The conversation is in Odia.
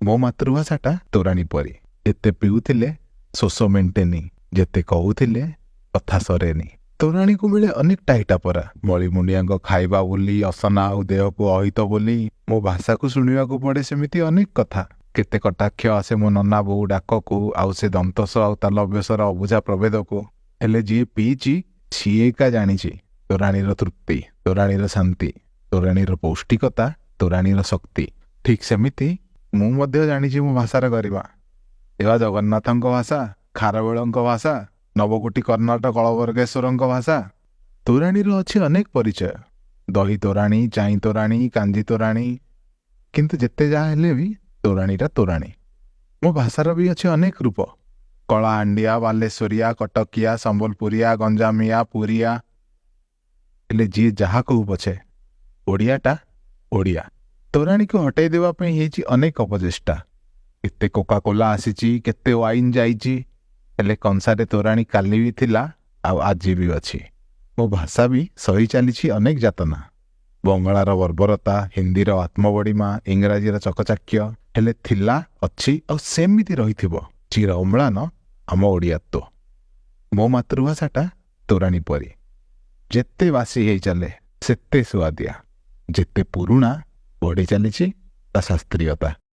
ମୋ ମାତୃଭାଷାଟା ତୋରାଣୀ ପରି। ଯେତେ ପିଉଥିଲେ ଶୋଷ ମେଣ୍ଟେନି, ଯେତେ କହୁଥିଲେ କଥା ସରେନି। ତୋରାଣୀକୁ ମିଳେ ଅନେକ ଟାଇଟା ପରା। ମଳିମୁଣ୍ଡିଆଙ୍କ ଖାଇବା ବୋଲି, ଅସନା ଆଉ ଦେହକୁ ଅହିତ ବୋଲି ମୋ ଭାଷାକୁ ଶୁଣିବାକୁ ପଡ଼େ ସେମିତି ଅନେକ କଥା। କେତେ କଟାକ୍ଷ ଆସେ ମୋ ନନା ବୋଉ ଡାକକୁ, ଆଉ ସେ ଦନ୍ତସ ଆଉ ତାଲବ୍ୟସର ଅବୁଝା ପ୍ରଭେଦକୁ। ହେଲେ ଯିଏ ପିଇଛି ସିଏ ଏକା ଜାଣିଛି ତୋରାଣୀର ତୃପ୍ତି, ତୋରାଣୀର ଶାନ୍ତି, ତୋରାଣୀର ପୌଷ୍ଟିକତା, ତୋରାଣୀର ଶକ୍ତି। ଠିକ୍ ସେମିତି ମୁଁ ମଧ୍ୟ ଜାଣିଛି ମୋ ଭାଷାର କରିବା। ଏବା ଜଗନ୍ନାଥଙ୍କ ଭାଷା, ଖାରବେଳଙ୍କ ଭାଷା, ନବକୋଟି କର୍ଣ୍ଣାଟ କଳବର୍ଗେଶ୍ୱରଙ୍କ ଭାଷା। ତୋରାଣୀର ଅଛି ଅନେକ ପରିଚୟ। ଦହି ତୋରାଣୀ, ଚାଇଁ ତୋରାଣୀ, କାଞ୍ଜି ତୋରାଣୀ। କିନ୍ତୁ ଯେତେ ଯାହା ହେଲେ ବି ତୋରାଣୀଟା ତୋରାଣୀ। ମୋ ଭାଷାର ବି ଅଛି ଅନେକ ରୂପ। କଳାହାଣ୍ଡିଆ, ବାଲେଶ୍ୱରିଆ, କଟକିଆ, ସମ୍ବଲପୁରିଆ, ଗଞ୍ଜାମିଆ, ପୁରିଆ। ହେଲେ ଯିଏ ଯାହା କହୁ ପଛେ ଓଡ଼ିଆଟା ଓଡ଼ିଆ। ତୋରାଣୀକୁ ହଟେଇ ଦେବା ପାଇଁ ହେଇଛି ଅନେକ ଅପଚେଷ୍ଟା। କେତେ କୋକାକୋଲା ଆସିଛି, କେତେ ୱାଇନ୍ ଯାଇଛି, ହେଲେ କଂସାରେ ତୋରାଣୀ କାଲି ବି ଥିଲା ଆଉ ଆଜି ବି ଅଛି। ମୋ ଭାଷା ବି ସହି ଚାଲିଛି ଅନେକ ଯାତନା। ବଙ୍ଗଳାର ବର୍ବରତା, ହିନ୍ଦୀର ଆତ୍ମବଡ଼ିମା, ଇଂରାଜୀର ଚକଚାକ୍ୟ, ହେଲେ ଥିଲା, ଅଛି ଆଉ ସେମିତି ରହିଥିବ ଚିର ଅମ୍ଳାନ ଆମ ଓଡ଼ିଆତ୍ୱ। ମୋ ମାତୃଭାଷାଟା ତୋରାଣୀ ପରି। ଯେତେ ବାସି ହେଇ ଚାଲେ ସେତେ ସୁଆଦିଆ, ଯେତେ ପୁରୁଣା ବଢ଼ି ଚାଲିଛି ତା ଶାସ୍ତ୍ରୀୟତା।